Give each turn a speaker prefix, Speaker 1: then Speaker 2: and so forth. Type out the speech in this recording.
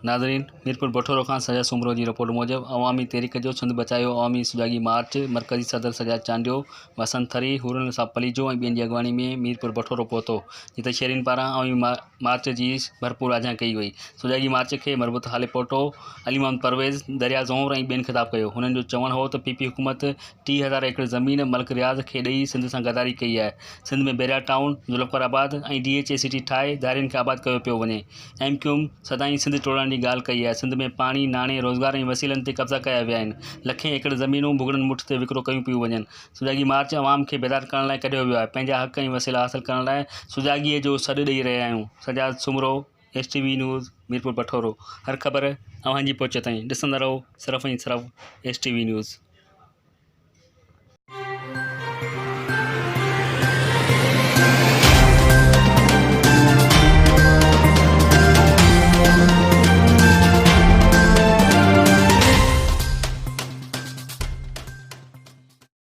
Speaker 1: नाज़रीन, मीरपुर बठोरो खां सजा सुमरो जी रिपोर्ट मूजिब अवामी तहरीक जो सिंध बचायो अवामी सुजागी मार्च मरकज़ी सदर सजा चांडियो वसंत थरी हुरन साहब पलीजो ऐं ॿियनि जी अॻवानी में मीरपुर बठोरो पहुतो, जिते शहरीन पारां अवामी मार्च की भरपूर आजा कई वई। सुजागी मार्च के मरबूत हालेपोटो अली मोहम्मद परवेज़, दरिया ज़ोंर ऐं ॿियनि ख़िताब कयो। हुननि जो चवणु हो त पीपी हुकूमत 30,000 एकड़ ज़मीन मलिक रियाज़ खे ॾेई सिंध सां गद्दारी कई आहे। सिंध में बैरिया टाउन, जुल्फिकाराबाद ऐं DHA सिटी ठाहे दायरनि खे आबाद कयो पियो वञे। MQM सदाईं सिंध टोड़ण जी ॻाल्हि कई आहे। सिंध में पाणी, नाणे, रोज़गार ऐं वसीलनि ते कब्ज़ा कया विया आहिनि। लखें एकड़ ज़मीनूं भुॻड़नि मुठ ते विकिरो कयूं पियूं वञनि। सुजागी मार्च अवाम खे बेदार करण लाइ कढियो वियो आहे। पंहिंजा हक़ ऐं वसीला हासिल करण लाइ सुजागीअ जो सॾु ॾेई रहिया आहियूं। Sajjad Soomro, STV news, Mirpur Bathoro. हर ख़बर अव्हांजी पहुच ताईं। ॾिसंदा रहो सिर्फ़ु ऐं सिर्फ़ु STV न्यूज़।